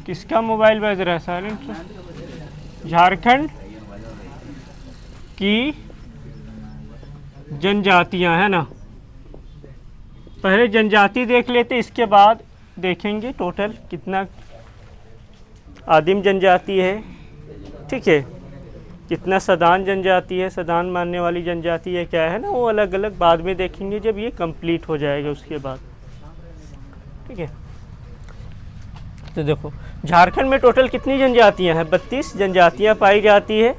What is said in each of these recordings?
किसका मोबाइल बज रहा है? साइलेंट। झारखंड की जनजातियां है ना, पहले जनजाति देख लेते, इसके बाद देखेंगे टोटल कितना आदिम जनजाति है, ठीक है, कितना सदान जनजाति है, सदान मानने वाली जनजाति है क्या है ना, वो अलग अलग बाद में देखेंगे जब ये कंप्लीट हो जाएगा उसके बाद, ठीक है। तो देखो झारखंड में टोटल कितनी जनजातियां हैं? 32 जनजातियां पाई जाती है।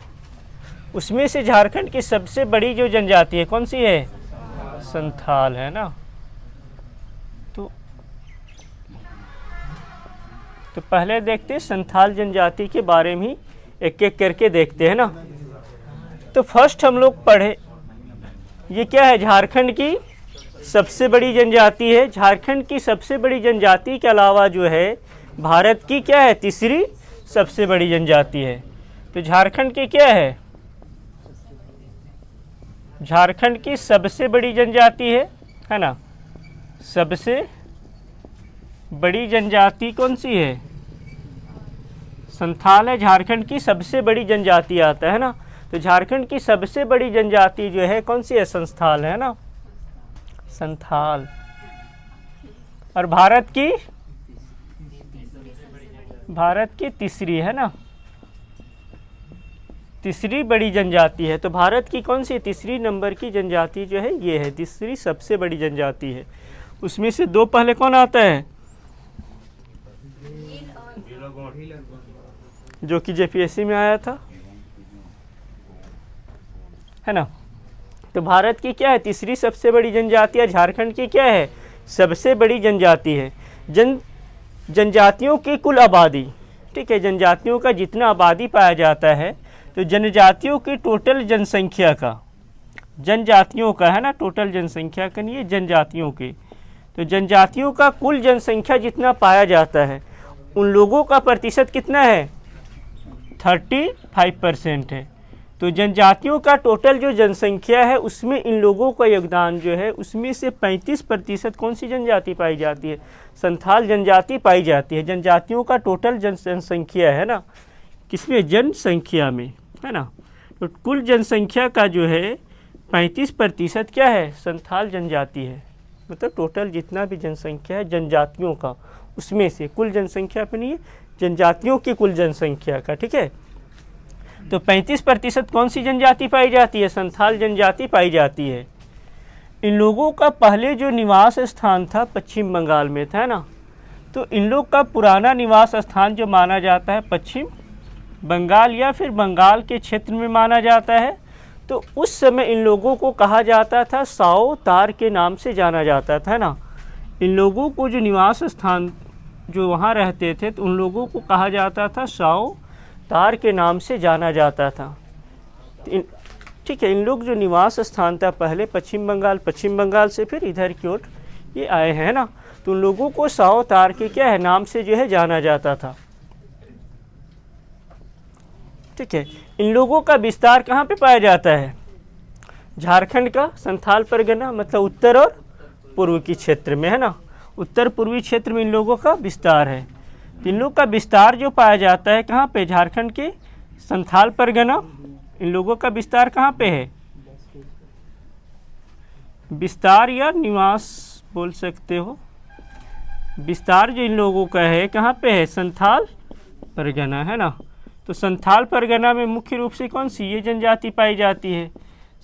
उसमें से झारखंड की सबसे बड़ी जो जनजाति है कौन सी है? संथाल है ना। तो पहले देखते हैं संथाल जनजाति के बारे में ही एक एक करके देखते हैं ना। तो फर्स्ट हम लोग पढ़े, ये क्या है? झारखंड की सबसे बड़ी जनजाति है। झारखंड की सबसे बड़ी जनजाति के अलावा जो है भारत की क्या है? तीसरी सबसे बड़ी जनजाति है। तो झारखंड की क्या है? झारखंड की सबसे बड़ी जनजाति है ना। सबसे बड़ी जनजाति कौन सी है? संथाल है। झारखंड की सबसे बड़ी जनजाति आता है ना। तो झारखंड की सबसे बड़ी जनजाति जो है कौन सी है? संथाल है ना, संथाल। और भारत की तीसरी है ना, तीसरी बड़ी जनजाति है। तो भारत की कौन सी तीसरी नंबर की जनजाति जो है ये है, तीसरी सबसे बड़ी जनजाति है। उसमें से दो पहले कौन आता है? जो कि जेपीएससी में आया था, है ना। तो भारत की क्या है? तीसरी सबसे बड़ी जनजाति है। झारखंड की क्या है? सबसे बड़ी जनजाति है। जनजातियों की कुल आबादी, ठीक है, जनजातियों का जितना आबादी पाया जाता है, तो जनजातियों की टोटल जनसंख्या का, जनजातियों का है ना, टोटल जनसंख्या का नहीं है, जनजातियों की। तो जनजातियों का कुल जनसंख्या जितना पाया जाता है, उन लोगों का प्रतिशत कितना है? 35% है। तो जनजातियों का टोटल जो जनसंख्या है उसमें इन लोगों का योगदान जो है, उसमें से 35% कौन सी जनजाति पाई जाती है? संथाल जनजाति पाई जाती है। जनजातियों का टोटल जनसंख्या है ना, किसमें? जनसंख्या में, है ना। तो कुल जनसंख्या का जो है 35% क्या है? संथाल जनजाति है। मतलब टोटल जितना भी जनसंख्या है जनजातियों का, उसमें से कुल जनसंख्या पे नहीं है, जनजातियों की कुल जनसंख्या का, ठीक है। तो 35% कौन सी जनजाति पाई जाती है? संथाल जनजाति पाई जाती है। इन लोगों का पहले जो निवास स्थान था पश्चिम बंगाल में था ना। तो इन लोग का पुराना निवास स्थान जो माना जाता है पश्चिम बंगाल या फिर बंगाल के क्षेत्र में माना जाता है। तो उस समय इन लोगों को कहा जाता था साओ तार के नाम से जाना जाता था ना। इन लोगों को जो निवास स्थान जो वहाँ रहते थे तो उन लोगों को कहा जाता था साओ तार के नाम से जाना जाता था। ठीक है, इन लोग जो निवास स्थान था पहले पश्चिम बंगाल से फिर इधर की ओर ये आए हैं ना। तो उन लोगों को साओ तार के क्या है नाम से जो है जाना जाता था, ठीक है। इन लोगों का विस्तार कहाँ पे पाया जाता है? झारखंड का संथाल परगना, मतलब उत्तर और पूर्व की क्षेत्र में, है ना। उत्तर पूर्वी क्षेत्र में इन लोगों का विस्तार है। इन लोगों का विस्तार जो पाया जाता है कहाँ पे? झारखंड के संथाल परगना। इन लोगों का विस्तार कहाँ पे है? विस्तार या निवास बोल सकते हो। विस्तार जो इन लोगों का है कहाँ पे है? संथाल परगना, है ना। तो संथाल परगना में मुख्य रूप से कौन सी ये जनजाति पाई जाती है?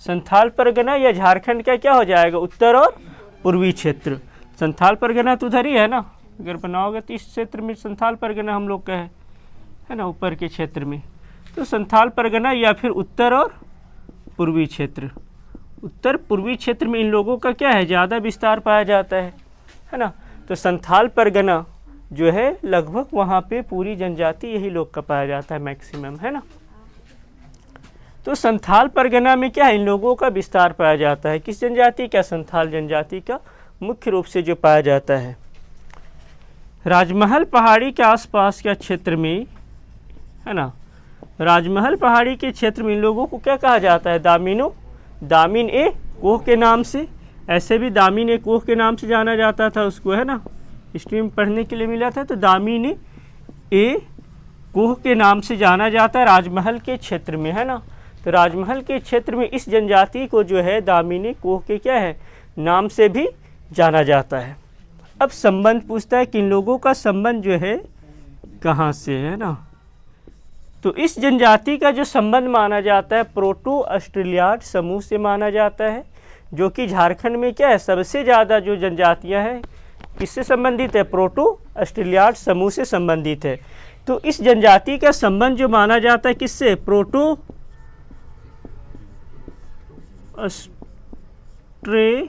संथाल परगना या झारखंड का क्या हो जाएगा? उत्तर और पूर्वी क्षेत्र। संथाल परगना तो उधर ही है ना, अगर बनाओगे तो इस क्षेत्र में संथाल परगना हम लोग का है ना, ऊपर के क्षेत्र में। तो संथाल परगना या फिर उत्तर और पूर्वी क्षेत्र। उत्तर पूर्वी क्षेत्र में इन लोगों का क्या है? ज़्यादा विस्तार पाया जाता है ना। तो संथाल परगना जो है लगभग वहाँ पे पूरी जनजाति यही लोग का पाया जाता है मैक्सिमम, है ना। तो संथाल परगना में क्या है? इन लोगों का विस्तार पाया जाता है। किस जनजाति का? संथाल जनजाति का मुख्य रूप से जो पाया जाता है। राजमहल पहाड़ी के आसपास के क्षेत्र में, है ना, राजमहल पहाड़ी के क्षेत्र में इन लोगों को क्या कहा जाता है? दामिन ए कोह के नाम से, ऐसे भी दामिन ए कोह के नाम से जाना जाता था उसको, है ना। हिस्ट्री में पढ़ने के लिए मिला था। तो दामिन ए कोह के नाम से जाना जाता है राजमहल के क्षेत्र में, है ना। तो राजमहल के क्षेत्र में इस जनजाति को जो है दामिनी कोह के क्या है नाम से भी जाना जाता है। अब संबंध पूछता है कि इन लोगों का संबंध जो है कहाँ से है ना। तो इस जनजाति का जो संबंध माना जाता है प्रोटो ऑस्ट्रेलियाड समूह से माना जाता है, जो कि झारखंड में क्या है सबसे ज़्यादा जो जनजातियां हैं किससे संबंधित है, प्रोटो ऑस्ट्रेलियाड समूह से संबंधित है। तो इस जनजाति का संबंध जो माना जाता है किससे, प्रोटो ऑस्ट्रेलाइड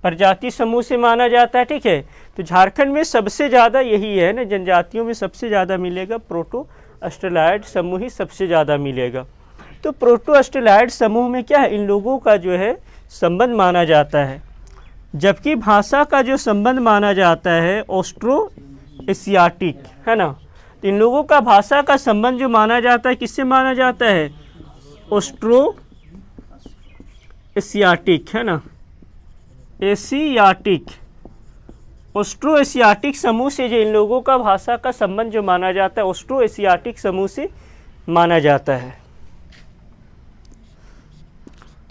प्रजाति समूह से माना जाता है, ठीक है। तो झारखंड में सबसे ज़्यादा यही है ना, जनजातियों में सबसे ज़्यादा मिलेगा प्रोटो ऑस्ट्रेलाइड समूह ही सबसे ज़्यादा मिलेगा। तो प्रोटो ऑस्ट्रेलाइड समूह में क्या है इन लोगों का जो है संबंध माना जाता है, जबकि भाषा का जो संबंध माना जाता है ऑस्ट्रो एशियाटिक, है ना। तो इन लोगों का भाषा का संबंध जो माना जाता है किससे माना जाता है, ऑस्ट्रो एशियाटिक, है ना, एशियाटिक ऑस्ट्रो एशियाटिक समूह से जो इन लोगों का भाषा का संबंध जो माना जाता है ऑस्ट्रो एशियाटिक समूह से माना जाता है।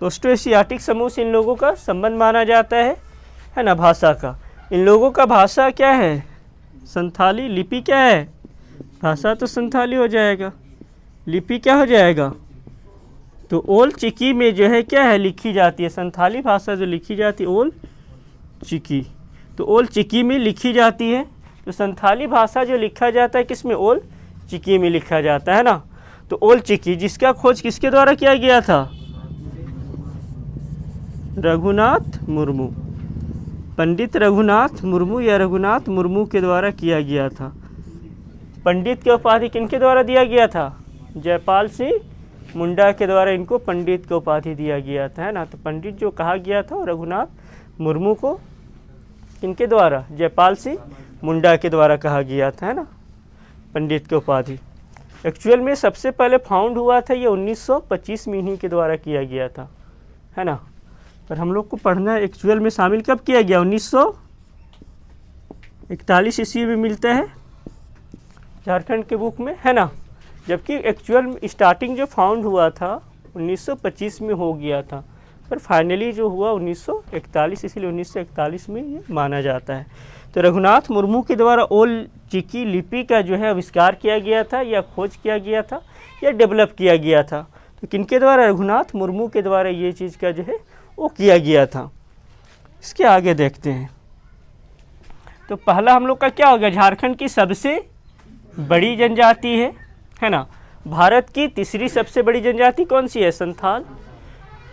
तो ऑस्ट्रो एशियाटिक समूह से इन लोगों का संबंध माना जाता है ना भाषा का। इन लोगों का भाषा क्या है, संथाली। लिपि क्या है, भाषा तो संथाली हो जाएगा, लिपि क्या हो जाएगा, तो ओल चिकी में जो है क्या है लिखी जाती है, संथाली भाषा जो लिखी जाती है ओल चिकी, तो ओल चिकी में लिखी जाती है। तो संथाली भाषा जो लिखा जाता है किसमें, ओल चिकी में लिखा जाता है ना। तो ओल चिकी जिसका खोज किसके द्वारा किया गया था, रघुनाथ मुर्मू, पंडित रघुनाथ मुर्मू या रघुनाथ मुर्मू के द्वारा किया गया था। पंडित की उपाधि किनके द्वारा दिया गया था, जयपाल सिंह मुंडा के द्वारा इनको पंडित की उपाधि दिया गया था, है ना। तो पंडित जो कहा गया था रघुनाथ मुर्मू को किनके द्वारा, जयपाल सिंह मुंडा के द्वारा कहा गया था, है ना, पंडित की उपाधि। एक्चुअल में सबसे पहले फाउंड हुआ था ये 1925 में इन्हीं के द्वारा किया गया था, है ना। पर हम लोग को पढ़ना एक्चुअल में शामिल कब किया गया, 1941 ईस्वी में मिलता है झारखंड के बुक में, है ना। जबकि एक्चुअल स्टार्टिंग जो फाउंड हुआ था 1925 में हो गया था, पर फाइनली जो हुआ 1941, इसलिए 1941 में ये माना जाता है। तो रघुनाथ मुर्मू के द्वारा ओल चिकी लिपि का जो है आविष्कार किया गया था या खोज किया गया था या डेवलप किया गया था। तो किनके द्वारा, रघुनाथ मुर्मू के द्वारा ये चीज़ का जो है वो किया गया था। इसके आगे देखते हैं। तो पहला हम लोग का क्या हो गया, झारखंड की सबसे बड़ी जनजाति है ना। भारत की तीसरी सबसे बड़ी जनजाति कौन सी है, संथाल।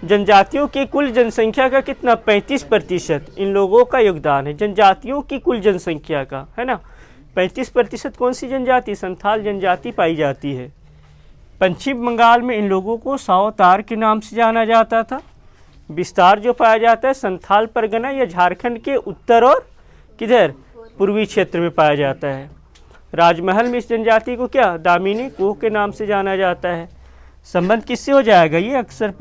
जनजातियों की कुल जनसंख्या का कितना, 35% इन लोगों का योगदान है जनजातियों की कुल जनसंख्या का, है ना। 35% कौन सी जनजाति, संथाल जनजाति पाई जाती है। पश्चिम बंगाल में इन लोगों को सावतार के नाम से जाना जाता था। विस्तार जो पाया जाता है संथाल परगना या झारखंड के उत्तर और किधर पूर्वी क्षेत्र में पाया जाता है। राजमहल में इस जनजाति को क्या, दामिनी कोह के नाम से जाना जाता है। संबंध किससे हो जाएगा, ये अक्सर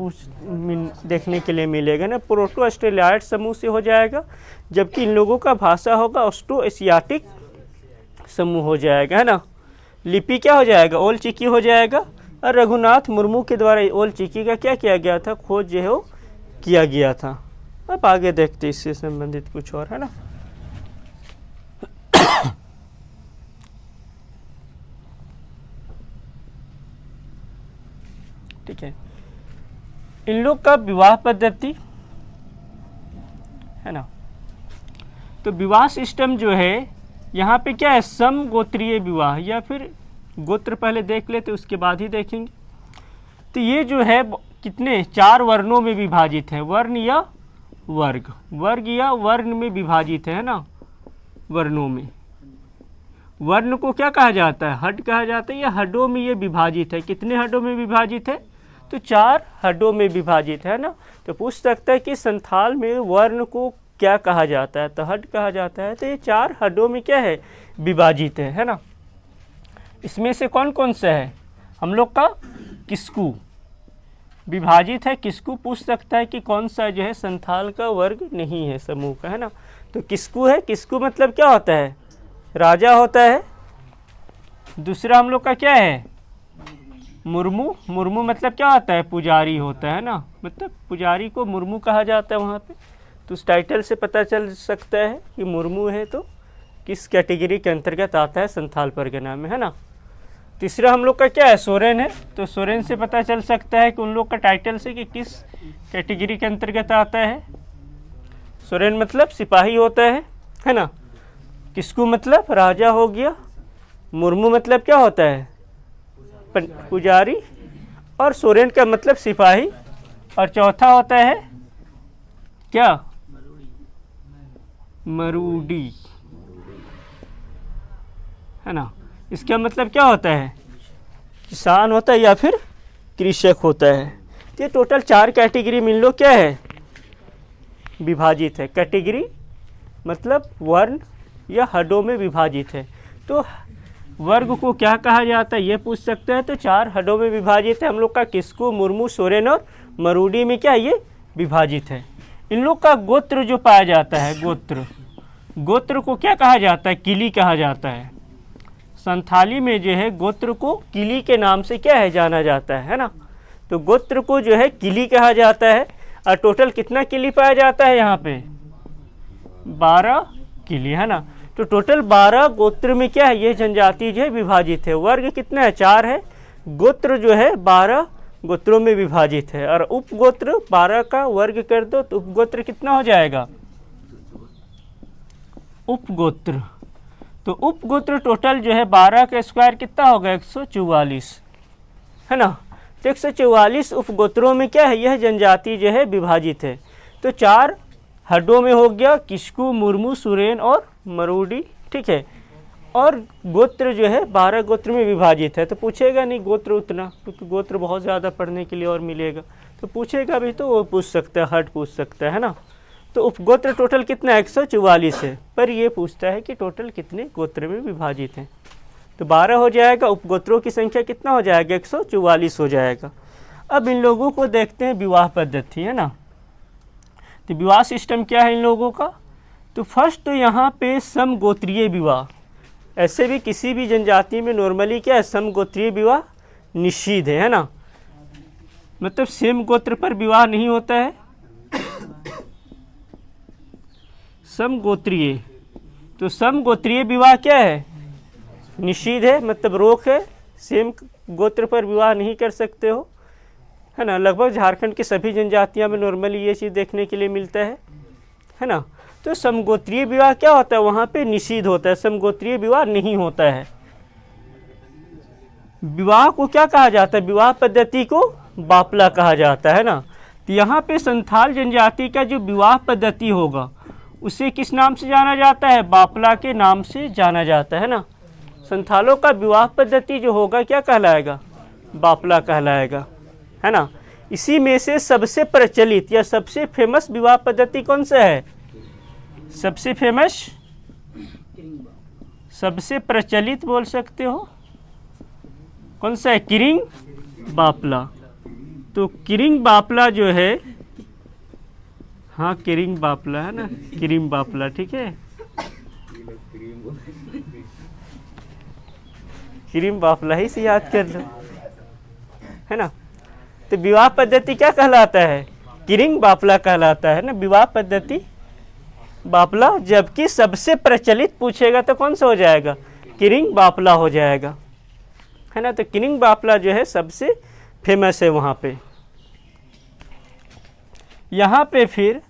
देखने के लिए मिलेगा ना, प्रोटो ऑस्ट्रेलियाड समूह से हो जाएगा, जबकि इन लोगों का भाषा होगा ऑस्ट्रो एशियाटिक समूह हो जाएगा, है ना। लिपि क्या हो जाएगा, ओल चिकी हो जाएगा। और रघुनाथ मुर्मू के द्वारा ओल चिकी का क्या किया गया था, खोज जो है वो किया गया था। अब आगे देखते इससे संबंधित कुछ और, है ना। ठीक है, इन लोग का विवाह पद्धति, है ना। तो विवाह सिस्टम जो है यहाँ पे क्या है, सम गोत्रीय विवाह, या फिर गोत्र पहले देख लेते उसके बाद ही देखेंगे। तो ये जो है कितने, 4 वर्णों में विभाजित है, वर्ण या वर्ग, वर्ग या वर्ण में विभाजित है ना। वर्णों में, वर्ण को क्या कहा जाता है, हड कहा जाता है, या हडों में ये विभाजित है। कितने हडों में विभाजित है, तो 4 हडों में विभाजित है ना। तो पूछ सकता है कि संथाल में वर्ण को क्या कहा जाता है, तो हड कहा जाता है। तो ये 4 हडों में क्या है, विभाजित है ना। इसमें से कौन कौन सा है, हम लोग का किस्कू, विभाजित है, किसकू पूछ सकता है कि कौन सा जो है संथाल का वर्ग नहीं है समूह का, है ना। तो किसकू है, किसकू मतलब क्या होता है, राजा होता है। दूसरा हम लोग का क्या है, मुर्मू। मुर्मू मतलब क्या होता है, पुजारी होता है ना, मतलब पुजारी को मुर्मू कहा जाता है वहाँ पे। तो उस टाइटल से पता चल सकता है कि मुर्मू है तो किस कैटेगरी के अंतर्गत आता है संथाल परगना में, है ना। तीसरा हम लोग का क्या है, सोरेन है। तो सोरेन से पता चल सकता है कि उन लोग का टाइटल से कि किस कैटेगरी के अंतर्गत आता है। सोरेन मतलब सिपाही होता है ना। किसकू मतलब राजा हो गया। मुर्मू मतलब क्या होता है, पुजारी। और सोरेन का मतलब सिपाही। और चौथा होता है क्या, मरूडी, है ना। इसका मतलब क्या होता है, किसान होता है या फिर कृषक होता है। तो ये टोटल 4 कैटेगरी में इन लोग क्या है, विभाजित है। कैटेगरी मतलब वर्ण या हडों में विभाजित है। तो वर्ग को क्या कहा जाता है ये पूछ सकते हैं। तो 4 हडों में विभाजित है हम लोग का, किसको, मुर्मू, सोरेन और मरूडी में क्या ये विभाजित है। इन लोग का गोत्र जो पाया जाता है, गोत्र को क्या कहा जाता है, किली कहा जाता है। संथाली में जो है गोत्र को किली के नाम से क्या है जाना जाता है ना। तो गोत्र को जो है किली कहा जाता है। और टोटल कितना किली पाया जाता है यहाँ पे, 12 किली, है ना। तो टोटल 12 गोत्र में क्या है ये जनजाति जो है विभाजित है। वर्ग कितना है, 4 है। गोत्र जो है 12 गोत्रों में विभाजित है। और उपगोत्र 12 का वर्ग कर दो तो उपगोत्र कितना हो जाएगा, उपगोत्र। तो उपगोत्र टोटल जो है 12 का स्क्वायर कितना होगा, 144, है ना। तो 144 उपगोत्रों में क्या है यह जनजाति जो है विभाजित है। तो 4 हड्डों में हो गया, किस्कू, मुर्मू, सुरेन और मरूडी, ठीक है। और गोत्र जो है 12 गोत्र में विभाजित है। तो पूछेगा नहीं गोत्र उतना, क्योंकि गोत्र बहुत ज़्यादा पढ़ने के लिए और मिलेगा। तो पूछेगा भी तो वो पूछ सकता है, हट पूछ सकता है ना। तो उपगोत्र टोटल कितना 144 है, पर ये पूछता है कि टोटल कितने गोत्र में विभाजित हैं। तो 12 हो जाएगा, उपगोत्रों की संख्या कितना हो जाएगा, 144 हो जाएगा। अब इन लोगों को देखते हैं विवाह पद्धति, है ना। तो विवाह सिस्टम क्या है इन लोगों का। तो फर्स्ट तो यहाँ पे समगोत्रीय विवाह, ऐसे भी किसी भी जनजाति में नॉर्मली क्या है, समगोत्रीय विवाह निषिद्ध है ना। मतलब सेम गोत्र पर विवाह नहीं होता है। समगोत्रीय, तो समगोत्रीय विवाह क्या है, निषिद्ध है, मतलब रोक है। सेम गोत्र पर विवाह नहीं कर सकते हो, है ना। लगभग झारखंड की सभी जनजातियां में नॉर्मली ये चीज़ देखने के लिए मिलता है ना। तो समगोत्रीय विवाह क्या होता है, वहाँ पे निषिद्ध होता है, समगोत्रीय विवाह नहीं होता है। विवाह को क्या कहा जाता है, विवाह पद्धति को बापला कहा जाता है ना। तो यहाँ पे संथाल जनजाति का जो विवाह पद्धति होगा उसे किस नाम से जाना जाता है, बापला के नाम से जाना जाता है ना। संथालों का विवाह पद्धति जो होगा क्या कहलाएगा, बापला कहलाएगा, है ना। इसी में से सबसे प्रचलित या सबसे फेमस विवाह पद्धति कौन सा है, सबसे फेमस, सबसे प्रचलित बोल सकते हो कौन सा है, किरिंग बापला। तो किरिंग बापला जो है, हाँ किरिंग बापला है ना, किरिंग बापला, ठीक है। किरिंग बापला ही से याद कर लो, है ना। तो विवाह पद्धति क्या कहलाता है, किरिंग बापला कहलाता है ना, विवाह पद्धति बापला। जबकि सबसे प्रचलित पूछेगा तो कौन सा हो जाएगा, किरिंग बापला हो जाएगा, है ना। तो किरिंग बापला जो है सबसे फेमस है वहाँ पे। यहाँ पे फिर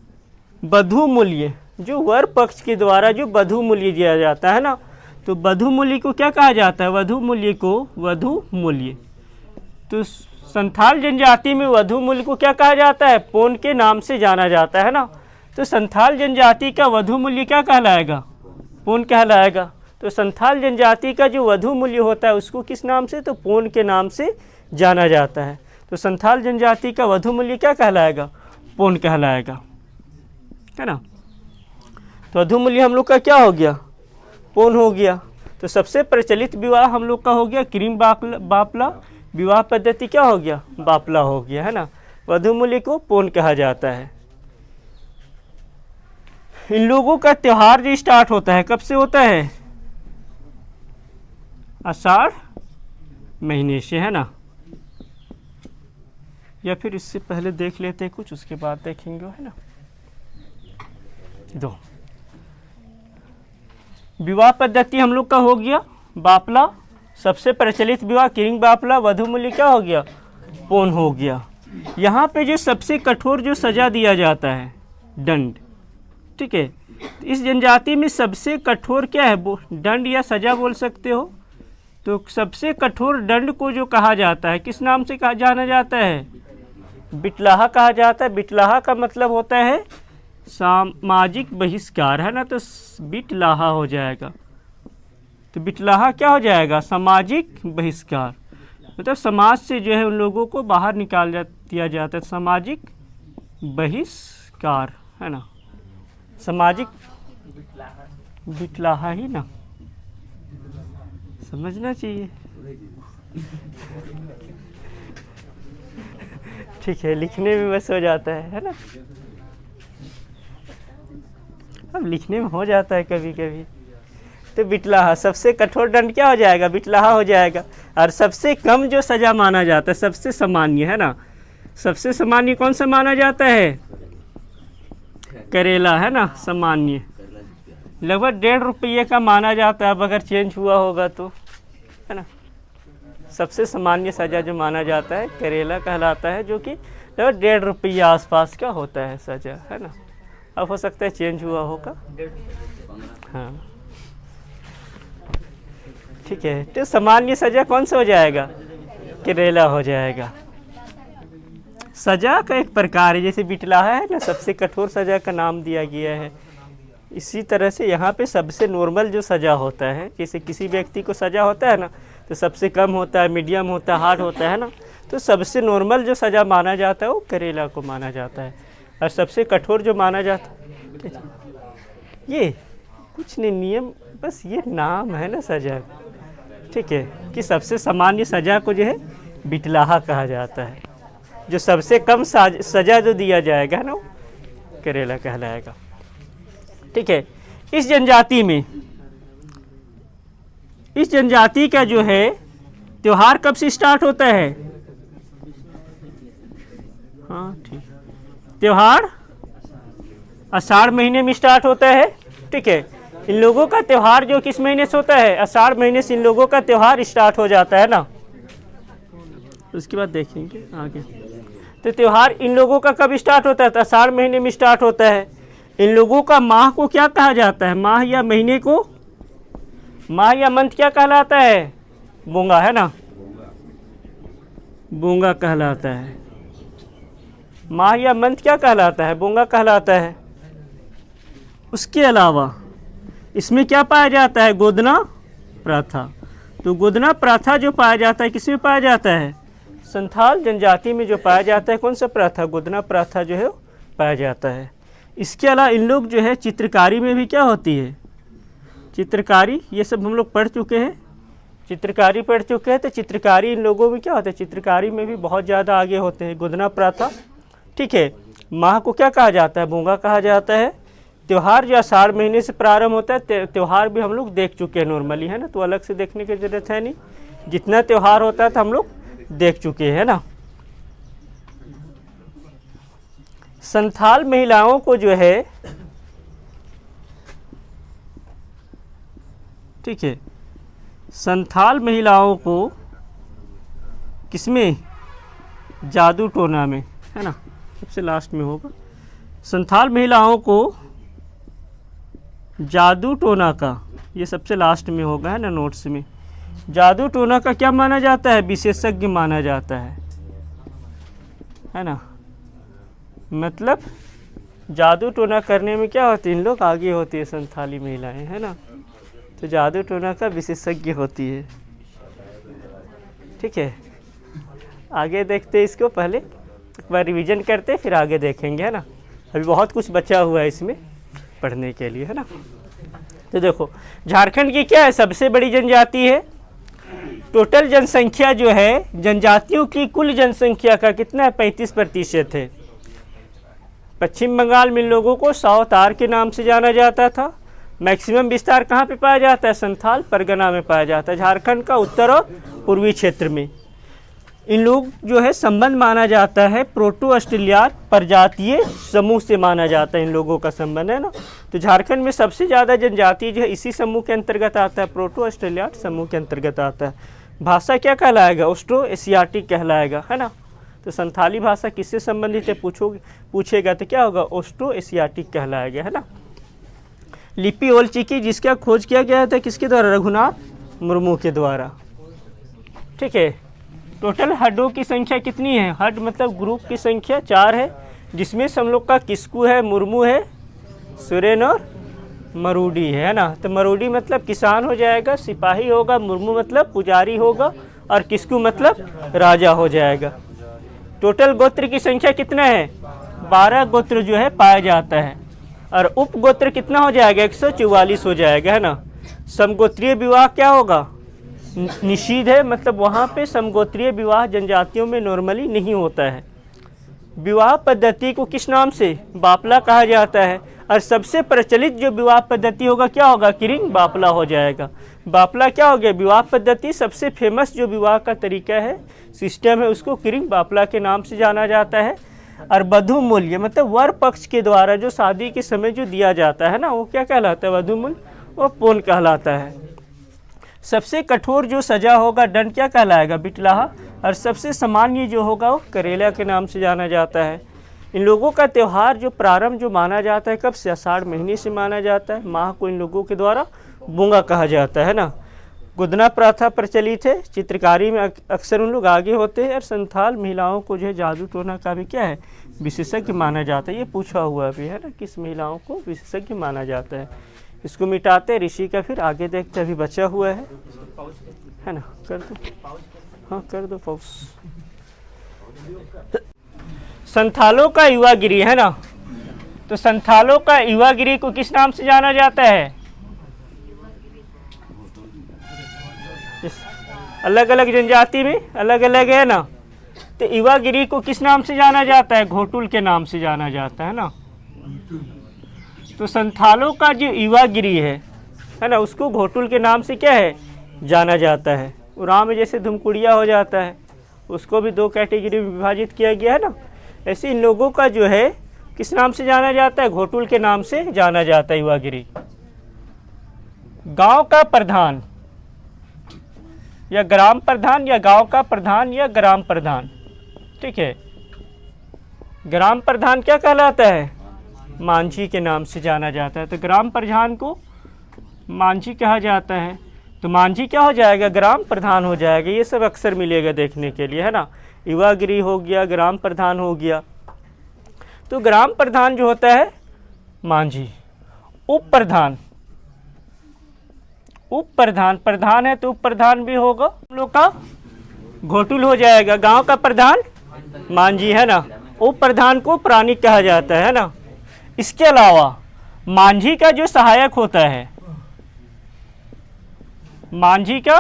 बधू मूल्य, जो वर पक्ष के द्वारा जो बधू मूल्य दिया जाता है ना, तो बधू मूल्य को क्या कहा जाता है, वधू मूल्य को वधू मूल्य। तो संथाल जनजाति में वधू मूल्य को क्या कहा जाता है, पौन के नाम से जाना जाता है ना। तो संथाल जनजाति का वधू मूल्य क्या कहलाएगा, पौन कहलाएगा। तो संथाल जनजाति का जो वधू मूल्य होता है उसको किस नाम से, तो पौन के नाम से जाना जाता है। तो संथाल जनजाति का वधू मूल्य क्या कहलाएगा, पौन कहलाएगा, है ना। तो वधू मूल्य हम लोग का क्या हो गया, पौन हो गया। तो सबसे प्रचलित विवाह हम लोग का हो गया किरिंग बापला, विवाह पद्धति क्या हो गया, बापला हो गया, है ना। वधु मूल्य को पौन कहा जाता है। इन लोगों का त्योहार जो स्टार्ट होता है कब से होता है? आषाढ़ महीने से, है ना, या फिर इससे पहले देख लेते हैं कुछ, उसके बाद देखेंगे, है ना। दो विवाह पद्धति हम लोग का हो गया बापला, सबसे प्रचलित विवाह किरिंग बापला, वधु मूल्य क्या हो गया? पौन हो गया। यहाँ पे जो सबसे कठोर जो सजा दिया जाता है दंड, ठीक है, इस जनजाति में सबसे कठोर क्या है? दंड या सजा बोल सकते हो। तो सबसे कठोर दंड को जो कहा जाता है किस नाम से कहा जाना जाता है? बिटलाहा कहा जाता है। बिटलाहा का मतलब होता है सामाजिक बहिष्कार, है ना, तो बिटलाहा हो जाएगा। तो बिटलाहा क्या हो जाएगा? सामाजिक बहिष्कार, मतलब समाज से जो है उन लोगों को बाहर निकाल दिया जाता है, सामाजिक बहिष्कार, है ना, सामाजिक बिटलाहा ही ना, समझना चाहिए। ठीक है, लिखने में बस हो जाता है ना, अब लिखने में हो जाता है कभी कभी। तो बिटलाहा सबसे कठोर दंड क्या हो जाएगा? बिटलाहा हो जाएगा। और सबसे कम जो सजा माना जाता है, सबसे सामान्य, है ना, सबसे सामान्य कौन सा माना जाता है? करेला, है ना, सामान्य, लगभग 1.5 रुपये का माना जाता है, अब अगर चेंज हुआ होगा तो, है ना। सबसे सामान्य सजा जो माना जाता है करेला कहलाता है, जो कि लगभग 1.5 रुपये आसपास का होता है सजा, है ना। अब हो सकता है चेंज हुआ होगा, हाँ, ठीक है। तो सामान्य सजा कौन सा हो जाएगा? करेला हो जाएगा। सजा का एक प्रकार है, जैसे बिटलाहा है ना, सबसे कठोर सजा का नाम दिया गया है। इसी तरह से यहाँ पे सबसे नॉर्मल जो सजा होता है, जैसे किसी व्यक्ति को सजा होता है ना, तो सबसे कम होता है, मीडियम होता है, हार्ड होता है ना, तो सबसे नॉर्मल जो सजा माना जाता है वो करेला को माना जाता है। और सबसे कठोर जो माना जाता है, ये कुछ नहीं, नियम, बस ये नाम है ना सजा, ठीक है, कि सबसे सामान्य सजा को जो है बिटलाहा कहा जाता है। जो सबसे कम सजा जो दिया जाएगा, है ना, वो करेला कहलाएगा, ठीक है। इस जनजाति का जो है त्योहार कब से स्टार्ट होता है? हाँ, ठीक, त्योहार आषाढ़ महीने में स्टार्ट होता है, ठीक है। इन लोगों का त्योहार जो किस महीने से होता है? आषाढ़ महीने से इन लोगों का त्योहार स्टार्ट हो जाता है ना, उसके बाद देखेंगे आगे। तो त्योहार इन लोगों का कब स्टार्ट होता है? तो आषाढ़ महीने में स्टार्ट होता है। इन लोगों का माह को क्या कहा जाता है? माह या महीने को, माह या मंथ क्या कहलाता है? बोंगा, है ना, बोंगा कहलाता है। माह या मंथ क्या कहलाता है? बोंगा कहलाता है। उसके अलावा इसमें क्या पाया जाता है? गोदना प्रथा। तो गोदना प्रथा जो पाया जाता है किसमें पाया जाता है? संथाल जनजाति में जो पाया जाता है। कौन सा प्रथा? गोदना प्रथा जो है पाया जाता है। इसके अलावा इन लोग जो है चित्रकारी में भी क्या होती है? चित्रकारी, ये सब हम लोग पढ़ चुके हैं, चित्रकारी पढ़ चुके हैं। तो चित्रकारी इन लोगों में क्या होता है? चित्रकारी में भी बहुत ज़्यादा आगे होते हैं। गोदना प्रथा, ठीक है। माह को क्या कहा जाता है? बोंगा कहा जाता है। त्यौहार जो आषाढ़ महीने से प्रारंभ होता है, त्यौहार भी हम लोग देख चुके हैं नॉर्मली, है ना, तो अलग से देखने की जरूरत है नहीं। जितना त्यौहार होता है तो हम लोग देख चुके हैं ना। संथाल महिलाओं को जो है, ठीक है, संथाल महिलाओं को किसमें? जादू टोना में, है ना, सबसे लास्ट में होगा। संथाल महिलाओं को जादू टोना का, ये सबसे लास्ट में होगा, है ना, नोट्स में। जादू टोना का क्या माना जाता है? विशेषज्ञ माना जाता है ना। मतलब जादू टोना करने में क्या होती है? इन लोग आगे होती है संथाली महिलाएं, है ना, तो जादू टोना का विशेषज्ञ होती है, ठीक है। आगे देखते हैं इसको, पहले एक बार रिवीजन करते फिर आगे देखेंगे, है ना। अभी बहुत कुछ बचा हुआ है इसमें पढ़ने के लिए, है ना। तो देखो, झारखंड की क्या है? सबसे बड़ी जनजाति है टोटल जनसंख्या जो है जनजातियों की कुल जनसंख्या का कितना है, 35% है। पश्चिम बंगाल में इन लोगों को साउथ आर के नाम से जाना जाता था। मैक्सिमम विस्तार कहाँ पे पाया जाता है, संथाल परगना में पाया जाता है, झारखंड का उत्तर और पूर्वी क्षेत्र में। इन लोग जो है संबंध माना जाता है प्रोटो ऑस्ट्रेलियाड प्रजातीय समूह से माना जाता है, इन लोगों का संबंध है ना। तो झारखंड में सबसे ज़्यादा जनजाति जो है इसी समूह के अंतर्गत आता है, प्रोटो ऑस्ट्रेलियाड समूह के अंतर्गत आता है। भाषा क्या कहलाएगा, ऑस्ट्रो एशियाटिक कहलाएगा, है ना। तो संथाली भाषा किससे संबंधित है पूछेगा तो क्या होगा, ऑस्ट्रो एशियाटिक कहलाएगा, है ना। लिपि ओलचिकी जिसका खोज किया गया था किसके द्वारा, रघुनाथ मुर्मू के द्वारा। ठीक है। टोटल हड्डों की संख्या कितनी है, हड मतलब ग्रुप की संख्या 4 है, जिसमें से हम लोग का किस्कू है, मुर्मू है, सुरेन और मरूडी है ना। तो मरूडी मतलब किसान हो जाएगा, सिपाही होगा, मुर्मू मतलब पुजारी होगा और किस्कू मतलब राजा हो जाएगा। टोटल गोत्र की संख्या कितना है, 12 गोत्र जो है पाया जाता है और उप गोत्र कितना हो जाएगा, 144 हो जाएगा, है ना। समगोत्रीय विवाह क्या होगा, निषिद्ध है, मतलब वहाँ पे समगोत्रीय विवाह जनजातियों में नॉर्मली नहीं होता है। विवाह पद्धति को किस नाम से, बापला कहा जाता है। और सबसे प्रचलित जो विवाह पद्धति होगा क्या होगा, किरिंग बापला हो जाएगा। बापला क्या हो गया, विवाह पद्धति, सबसे फेमस जो विवाह का तरीका है, सिस्टम है, उसको किरिंग बापला के नाम से जाना जाता है। और वधु मूल्य मतलब वर पक्ष के द्वारा जो शादी के समय जो दिया जाता है ना, वो क्या कहलाता है, वधु मूल्य, वो पौन कहलाता है। सबसे कठोर जो सजा होगा दंड क्या कहलाएगा, बिटलाहा। और सबसे सामान्य जो होगा वो करेला के नाम से जाना जाता है। इन लोगों का त्यौहार जो प्रारंभ जो माना जाता है कब से, आषाढ़ महीने से माना जाता है। माह को इन लोगों के द्वारा बोंगा कहा जाता है ना। गुदना प्रथा प्रचलित है, चित्रकारी में अक्सर उन लोग आगे होते हैं। और संथाल महिलाओं को जो है जादू टोना का भी क्या है, विशेषज्ञ माना जाता है। ये पूछा हुआ भी है ना, किस महिलाओं को विशेषज्ञ माना जाता है। इसको मिटाते ऋषि का, फिर आगे देखते अभी बचा हुआ है ना। कर दो, हाँ कर दो पॉज। संथालों का युवागिरी है ना। तो संथालों का युवागिरी को किस नाम से जाना जाता है, अलग अलग जनजाति में अलग अलग है ना। तो युवागिरी को किस नाम से जाना जाता है, घोटुल के नाम से जाना जाता है ना। तो संथालों का जो युवागिरी है ना, उसको घोटुल के नाम से क्या है जाना जाता है। उराव में जैसे धुमकुड़िया हो जाता है, उसको भी 2 कैटेगरी में विभाजित किया गया है ना। ऐसे इन लोगों का जो है किस नाम से जाना जाता है, घोटुल के नाम से जाना जाता है युवागिरी। गांव का प्रधान या ग्राम प्रधान या गांव का प्रधान या ग्राम प्रधान, ठीक है। ग्राम प्रधान क्या कहलाता है, मांझी के नाम से जाना जाता है। तो ग्राम प्रधान को मांझी कहा जाता है। तो मांझी क्या हो जाएगा, ग्राम प्रधान हो जाएगा। ये सब अक्सर मिलेगा देखने के लिए, है ना। युवागिरी हो गया, ग्राम प्रधान हो गया। तो ग्राम प्रधान जो होता है मांझी। उप प्रधान, उप प्रधान, प्रधान है तो उप प्रधान भी होगा, हम लोग का घोटुल हो जाएगा। गांव का प्रधान मांझी है ना। उप प्रधान को प्राणिक कहा जाता है ना। इसके अलावा मांझी का जो सहायक होता है, मांझी का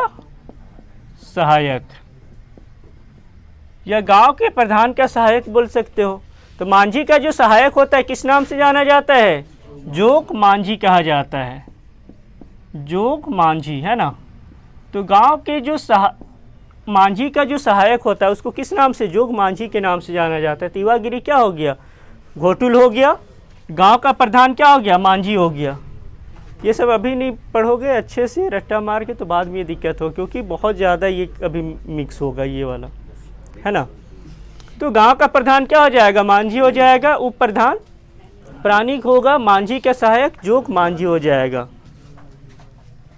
सहायक या गांव के प्रधान का सहायक बोल सकते हो। तो मांझी का जो सहायक होता है किस नाम से जाना जाता है, जोग मांझी कहा जाता है, जोग मांझी, है ना। तो गांव के जो मांझी का जो सहायक होता है उसको किस नाम से, जोग मांझी के नाम से जाना जाता है। तो युवागिरी क्या हो गया, घोटुल हो गया। गांव का प्रधान क्या हो गया, मांझी हो गया। ये सब अभी नहीं पढ़ोगे अच्छे से रट्टा मार के तो बाद में ये दिक्कत हो, क्योंकि बहुत ज़्यादा ये अभी मिक्स होगा ये वाला, है ना। तो गांव का प्रधान क्या हो जाएगा, मांझी हो जाएगा। उप प्रधान प्राणिक होगा, मांझी का सहायक जोग मांझी हो जाएगा।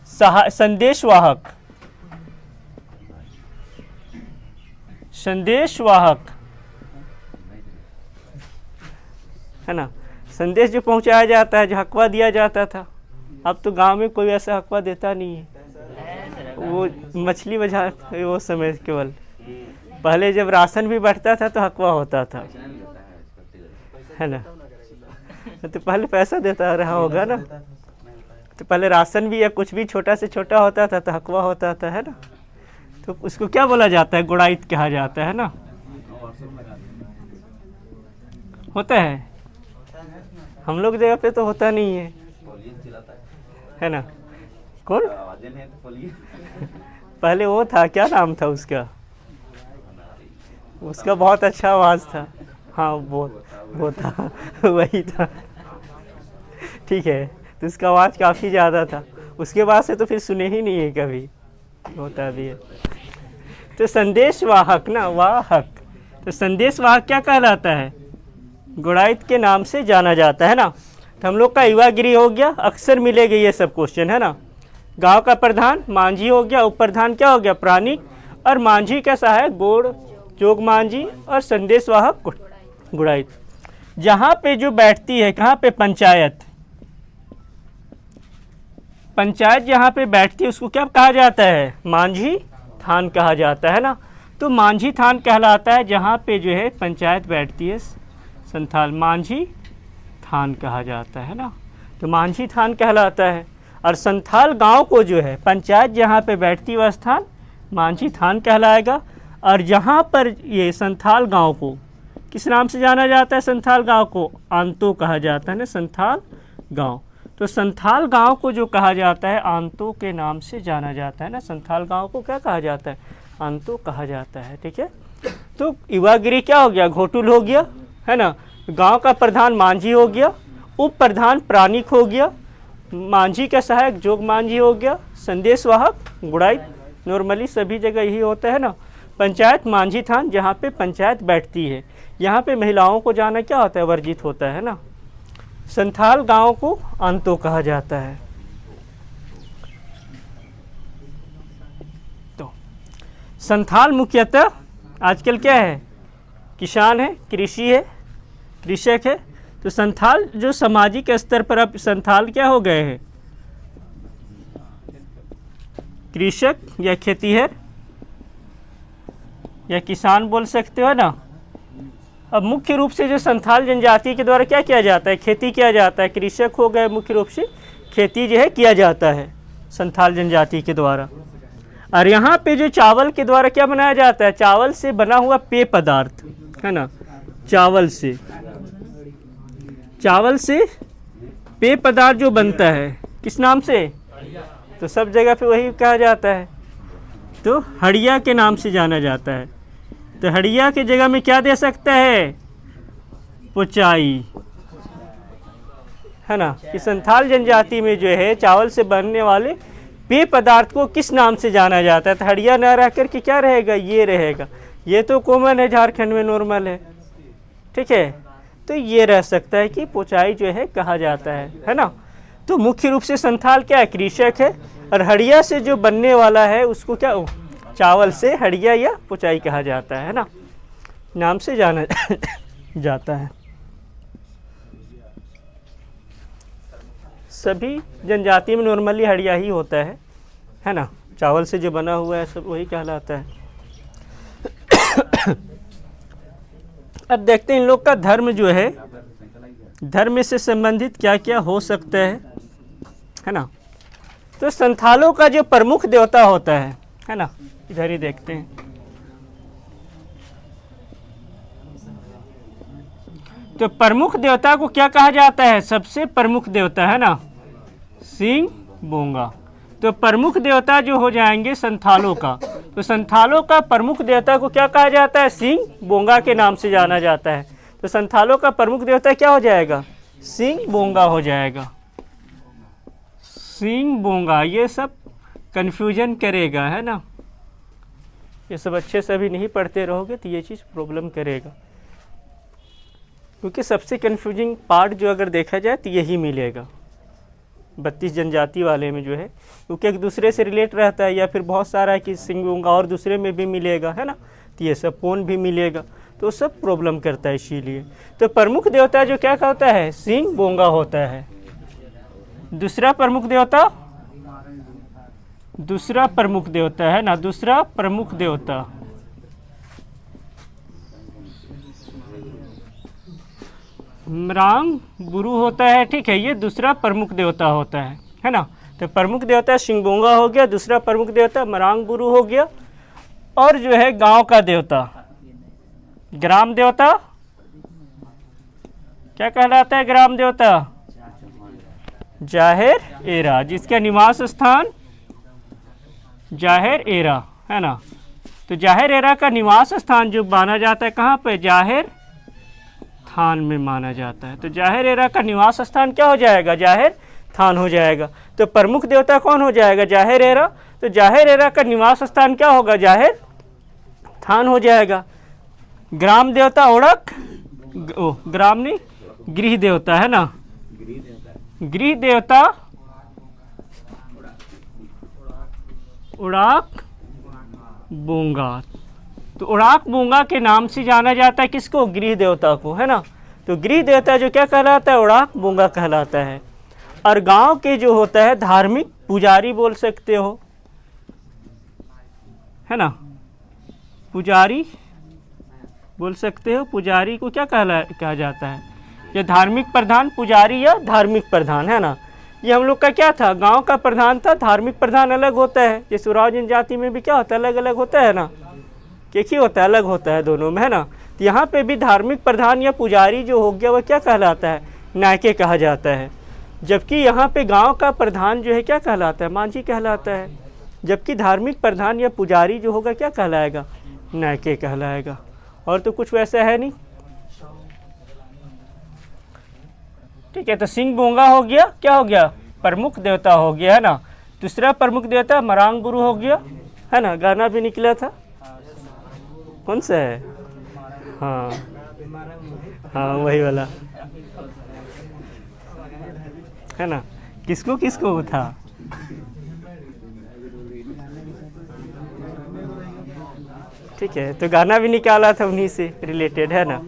संदेशवाहक, संदेशवाहक, है ना। संदेश जो पहुंचाया जाता है, जो हकवा दिया जाता था, अब तो गांव में कोई ऐसा हकवा देता नहीं है। वो मछली बजा वो समय केवल, पहले जब राशन भी बढ़ता था तो हकवा होता था, है ना। तो पहले पैसा देता रहा होगा ना। तो पहले राशन भी या कुछ भी छोटा से छोटा होता था तो हकवा होता था, है ना। तो उसको क्या बोला जाता है? गुड़ाइत कहा जाता है ना। होता है, हम लोग जगह पे तो होता नहीं है ना। कौन? पहले वो था, क्या नाम था उसका? उसका बहुत अच्छा आवाज़ था। हाँ वो था वही था। ठीक है, तो उसका आवाज़ काफ़ी ज़्यादा था। उसके बाद से तो फिर सुने ही नहीं है कभी। होता भी है। तो संदेश वाहक ना, वाहक, तो संदेश वाहक क्या कहलाता है? गुड़ाइत के नाम से जाना जाता है ना। तो हम लोग का युवागिरी हो गया, अक्सर मिलेगा ये सब क्वेश्चन, है ना। गांव का प्रधान मांझी हो गया, उप प्रधान क्या हो गया? प्राणिक, और मांझी का सहायक गोड़ जोग मांझी, और संदेश वाहक गुड़ाइत। जहाँ पे जो बैठती है, कहाँ पे? पंचायत। पंचायत जहाँ पे बैठती है उसको क्या कहा जाता है? मांझी थान कहा जाता है ना। तो मांझी थान कहलाता है जहाँ पे जो है पंचायत बैठती है, संथाल मांझी थान कहा जाता है ना। तो मांझी थान कहलाता है। और संथाल गांव को जो है पंचायत जहाँ पे बैठती वह स्थान मांझी थान कहलाएगा। और जहाँ पर ये संथाल गांव को किस नाम से जाना जाता है? संथाल गांव को आंतो कहा जाता है ना, संथाल गांव। तो संथाल गांव को जो कहा जाता है आंतो के नाम से जाना जाता है ना। संथाल गांव को क्या कहा जाता है? आंतो कहा जाता है। ठीक है, तो युवागिरी क्या हो गया? घोटुल हो गया, है ना। गांव का प्रधान मांझी हो गया, उप प्रधान प्राणिक हो गया, मांझी का सहायक जोग मांझी हो गया, संदेश वाहक गुड़ाइत। नॉर्मली सभी जगह यही होता है ना। पंचायत मांझी थान जहाँ पे पंचायत बैठती है, यहाँ पे महिलाओं को जाना क्या होता है? वर्जित होता है ना। संथाल गांव को आंतो कहा जाता है। तो संथाल मुख्यतः आजकल क्या है? किसान है, कृषि है, कृषक है। तो संथाल जो सामाजिक स्तर पर अब संथाल क्या हो गए हैं? कृषक या खेतीहर या किसान बोल सकते हो ना। अब मुख्य रूप से जो संथाल जनजाति के द्वारा क्या किया जाता है? खेती किया जाता है। कृषक हो गए, मुख्य रूप से खेती जो है किया जाता है संथाल जनजाति के द्वारा। और यहाँ पे जो चावल के द्वारा क्या बनाया जाता है? चावल से बना हुआ पेय पदार्थ, है ना। चावल से पेय पदार्थ जो बनता है किस नाम से? तो सब जगह पे वही कहा जाता है। तो हड़िया के नाम से जाना जाता है। तो हड़िया की जगह में क्या दे सकता है? पुचाई, है ना। कि संथाल जनजाति में जो है चावल से बनने वाले पेय पदार्थ को किस नाम से जाना जाता है? तो हड़िया न रह कर के क्या रहेगा? ये रहेगा। ये तो कॉमन है, झारखंड में नॉर्मल है। ठीक है, तो ये रह सकता है कि पुचाई जो है कहा जाता है ना। तो मुख्य रूप से संथाल क्या है? कृषक है। और हड़िया से जो बनने वाला है उसको क्या? चावल से हड़िया या पुचाई कहा जाता है ना, नाम से जाना जाता है। सभी जनजाति में नॉर्मली हड़िया ही होता है ना। चावल से जो बना हुआ है सब वही कहलाता है। अब देखते हैं इन लोग का धर्म जो है, धर्म से संबंधित क्या क्या हो सकता है ना। तो संथालों का जो प्रमुख देवता होता है ना, इधर ही देखते हैं। तो प्रमुख देवता को क्या कहा जाता है? सबसे प्रमुख देवता, है ना, सिंह बोंगा। तो प्रमुख देवता जो हो जाएंगे संथालों का, तो संथालों का प्रमुख देवता को क्या कहा जाता है? सिंह बोंगा के नाम से जाना जाता है। तो संथालों का प्रमुख देवता क्या हो जाएगा? सिंह बोंगा हो जाएगा। सिंह बोंगा, ये सब कन्फ्यूजन करेगा, है ना। ये सब अच्छे से अभी नहीं पढ़ते रहोगे तो ये चीज़ प्रॉब्लम करेगा, क्योंकि सबसे कन्फ्यूजिंग पार्ट जो अगर देखा जाए तो यही मिलेगा 32 जनजाति वाले में जो है, क्योंकि एक दूसरे से रिलेट रहता है, या फिर बहुत सारा है कि सिंह बोंगा और दूसरे में भी मिलेगा, है ना। तो ये सब पोन भी मिलेगा, तो सब प्रॉब्लम करता है। इसीलिए तो प्रमुख देवता जो क्या होता है? सिंह बोंगा होता है। दूसरा प्रमुख देवता है ना, दूसरा प्रमुख देवता मरांग बुरु होता है। ठीक है, ये दूसरा प्रमुख देवता होता है ना। तो प्रमुख देवता सिंह बोंगा हो गया, दूसरा प्रमुख देवता मरांग बुरु हो गया। और जो है गांव का देवता, ग्राम देवता क्या कहलाता है? ग्राम देवता जाहिर एरा, जिसका निवास स्थान जाहिर एरा है ना। तो जाहिर एरा का निवास स्थान जो माना जाता है कहाँ पे? जाहिर थान में माना जाता है। तो जाहिर एरा का निवास स्थान क्या हो जाएगा? जाहिर थान हो जाएगा। तो प्रमुख देवता कौन हो जाएगा? जाहिर एरा। तो जाहिर एरा का निवास स्थान क्या होगा? जाहिर थान हो जाएगा। ग्राम देवता ओड़क, ग्राम नहीं, गृह देवता है ना, गृह देवता उड़ाक बोंगा। तो उड़ाक बोंगा के नाम से जाना जाता है किसको? गृह देवता को, है ना। तो गृह देवता जो क्या कहलाता है? उड़ाक बोंगा कहलाता है। और गांव के जो होता है धार्मिक पुजारी बोल सकते हो, है ना, पुजारी बोल सकते हो। पुजारी को क्या कहा जाता है? ये धार्मिक प्रधान, पुजारी या धार्मिक प्रधान, है ना। ये हम लोग का क्या था? गांव का प्रधान था, धार्मिक प्रधान अलग होता है। जैसे उरांव जनजाति में भी क्या होता है? अलग अलग होता है ना, एक ही होता है, अलग होता है दोनों में, है ना। तो यहाँ पे भी धार्मिक प्रधान या पुजारी जो हो गया वह क्या कहलाता है? नायके कहा जाता है। जबकि यहाँ पे गांव का प्रधान जो है क्या कहलाता है? मांझी कहलाता है। जबकि धार्मिक प्रधान या पुजारी जो होगा क्या कहलाएगा? नायके कहलाएगा। और तो कुछ वैसा है नहीं। ठीक है, तो सिंह बोंगा हो गया, क्या हो गया? प्रमुख देवता हो गया, है ना। दूसरा प्रमुख देवता मरांग गुरु हो गया, है ना। गाना भी निकला था, कौन सा है? हाँ हाँ, वही वाला, है ना। किसको किसको था? ठीक है, तो गाना भी निकाला था उन्हीं से रिलेटेड, है ना।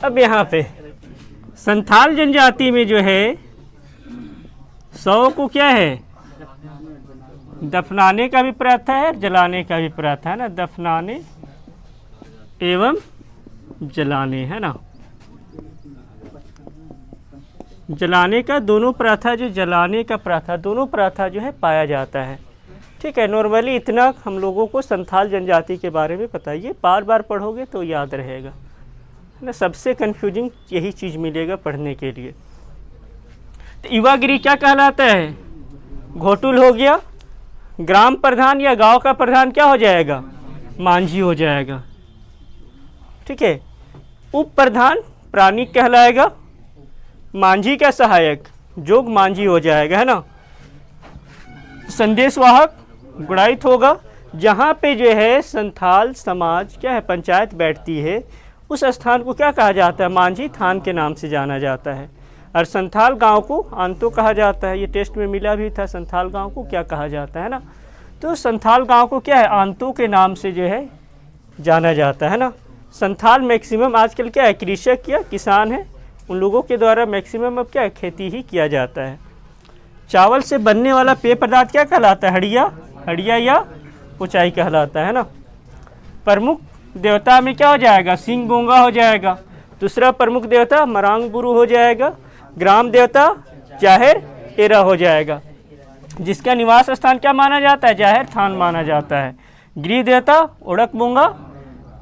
अब यहाँ पे संथाल जनजाति में जो है 100 को क्या है? दफनाने का भी प्रथा है, जलाने का भी प्रथा है ना। दफनाने एवं जलाने, है ना। जलाने का दोनों प्रथा, जो जलाने का प्रथा, दोनों प्रथा जो है पाया जाता है। ठीक है, नॉर्मली इतना हम लोगों को संथाल जनजाति के बारे में पता है। ये बार बार पढ़ोगे तो याद रहेगा, है ना। सबसे कंफ्यूजिंग यही चीज़ मिलेगा पढ़ने के लिए। तो युवागिरी क्या कहलाता है? घोटुल हो गया। ग्राम प्रधान या गांव का प्रधान क्या हो जाएगा? मांझी हो जाएगा। ठीक है, उप प्रधान प्राणिक कहलाएगा। मांझी का सहायक जोग मांझी हो जाएगा, है ना। संदेशवाहक गुणायत होगा। जहाँ पे जो है संथाल समाज क्या है, पंचायत बैठती है, उस स्थान को क्या कहा जाता है? मांझी थान के नाम से जाना जाता है। और संथाल गांव को आंतो कहा जाता है। ये टेस्ट में मिला भी था, संथाल गांव को क्या कहा जाता है ना। तो संथाल गांव को क्या है? आंतो के नाम से जो है जाना जाता है ना। संथाल मैक्सिमम आजकल क्या है? कृषक या किसान है, उन लोगों के द्वारा मैक्सिमम अब क्या है? खेती ही किया जाता है। चावल से बनने वाला पेय पदार्थ क्या कहलाता है? हड़िया, हड़िया या ऊंचाई कहलाता है ना। प्रमुख देवता में क्या हो जाएगा? सिंह बोंगा हो जाएगा। दूसरा प्रमुख देवता मरांग गुरु हो जाएगा। ग्राम देवता जाहिर एरा हो जाएगा, जिसका निवास स्थान क्या माना जाता है? जाहिर थान माना जाता है। गृह देवता ओड़क बोंगा,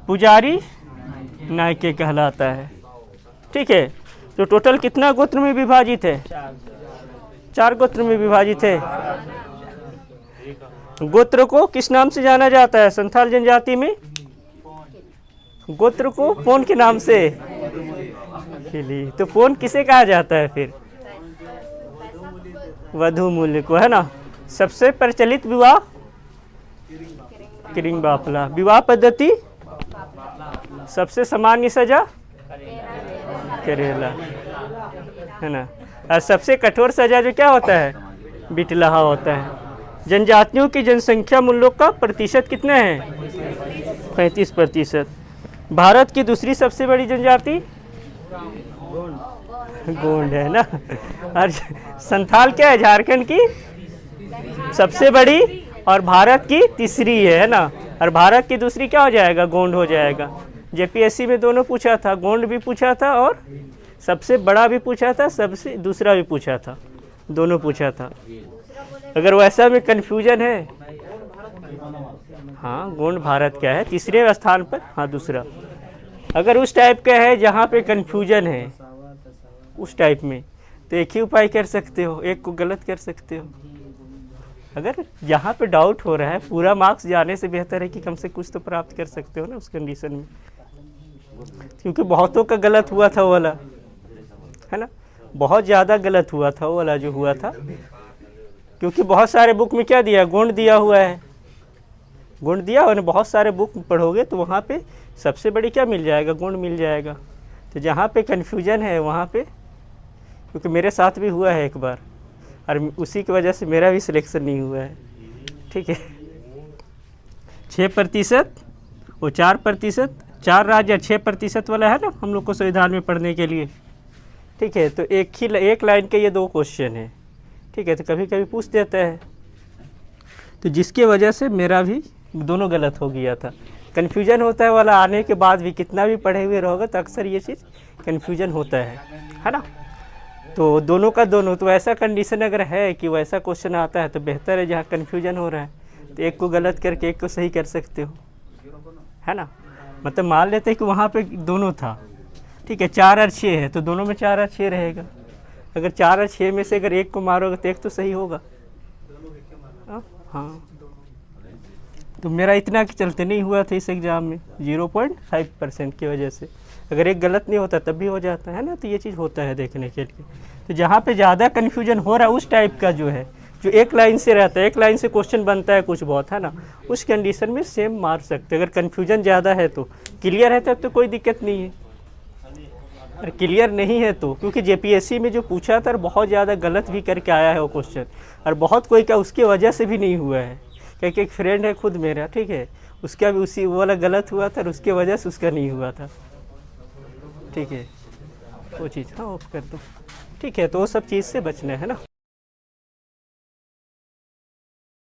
पुजारी नायके कहलाता है। ठीक है, तो टोटल कितना गोत्र में विभाजित है? 4 गोत्र में विभाजित है। गोत्र को किस नाम से जाना जाता है संथाल जनजाति में? गोत्र को पोन के नाम से। तो पोन किसे कहा जाता है फिर? वधु मूल्य को, है ना। सबसे प्रचलित विवाह किरिंग बाफला। विवाह पद्धति सबसे सामान्य सजा करेला, है ना। और सबसे कठोर सजा जो क्या होता है? बिटलाहा होता है। जनजातियों की जनसंख्या मूल्यों का प्रतिशत कितने हैं? 35%। भारत की दूसरी सबसे बड़ी जनजाति गोंड है ना। और संथाल क्या है? झारखंड की सबसे बड़ी और भारत की तीसरी है ना। और भारत की दूसरी क्या हो जाएगा? गोंड हो जाएगा। जेपीएससी में दोनों पूछा था, गोंड भी पूछा था और सबसे बड़ा भी पूछा था, सबसे दूसरा भी पूछा था, दोनों पूछा था। अगर वैसा में कन्फ्यूजन है, हाँ गोंड भारत का है तीसरे स्थान पर, हाँ दूसरा। अगर उस टाइप का है जहाँ पे कन्फ्यूजन है उस टाइप में, तो एक ही उपाय कर सकते हो, एक को गलत कर सकते हो। अगर जहाँ पे डाउट हो रहा है, पूरा मार्क्स जाने से बेहतर है कि कम से कुछ तो प्राप्त कर सकते हो ना उस कंडीशन में, क्योंकि बहुतों का गलत हुआ था वो वाला, है ना, बहुत ज़्यादा गलत हुआ था वो वाला जो हुआ था, क्योंकि बहुत सारे बुक में क्या दिया, गोंड दिया हुआ है, गोंड दिया और बहुत सारे बुक पढ़ोगे तो वहाँ पे सबसे बड़ी क्या मिल जाएगा, गोंड मिल जाएगा। तो जहाँ पे कन्फ्यूजन है वहाँ पे, क्योंकि मेरे साथ भी हुआ है एक बार और उसी की वजह से मेरा भी सिलेक्शन नहीं हुआ है, ठीक है। 6% और 4%, 4 राज्य 6% वाला है ना हम लोग को संविधान में पढ़ने के लिए, ठीक है। तो एक लाइन के ये 2 क्वेश्चन है, ठीक है। तो कभी कभी पूछ देता है, तो जिसकी वजह से मेरा भी दोनों गलत हो गया था। कन्फ्यूजन होता है वाला आने के बाद भी, कितना भी पढ़े हुए रहोगे तो अक्सर ये चीज़ कन्फ्यूजन होता है ना। तो दोनों का दोनों, तो ऐसा कंडीशन अगर है कि वैसा क्वेश्चन आता है तो बेहतर है जहाँ कन्फ्यूजन हो रहा है तो एक को गलत करके एक को सही कर सकते हो, है ना। मतलब मान लेते हैं कि वहाँ पे दोनों था, ठीक है, 4 और 6 है तो दोनों में 4 और 6 रहेगा। अगर 4 और 6 में से अगर एक को मारोगे तो एक तो सही होगा, हाँ। तो मेरा इतना कि चलते नहीं हुआ था इस एग्ज़ाम में 0.5% की वजह से, अगर एक गलत नहीं होता तब भी हो जाता है ना। तो ये चीज़ होता है देखने के लिए। तो जहाँ पे ज़्यादा कन्फ्यूजन हो रहा है उस टाइप का जो है, जो एक लाइन से रहता है, एक लाइन से क्वेश्चन बनता है कुछ बहुत, है ना, उस कंडीशन में सेम मार सकते। अगर कन्फ्यूजन ज़्यादा है तो, क्लियर है तब तो कोई दिक्कत नहीं है, और क्लियर नहीं है तो, क्योंकि JPSC में जो पूछा था बहुत ज़्यादा गलत भी करके आया है वो क्वेश्चन, और बहुत कोई का उसकी वजह से भी नहीं हुआ है। क्योंकि एक फ्रेंड है खुद मेरा, ठीक है, उसका भी उसी वाला गलत हुआ था और उसकी वजह से उसका नहीं हुआ था, ठीक है। वो चीज़ हाँ ऑफ कर दो, ठीक है। तो वो सब चीज़ से बचना है ना।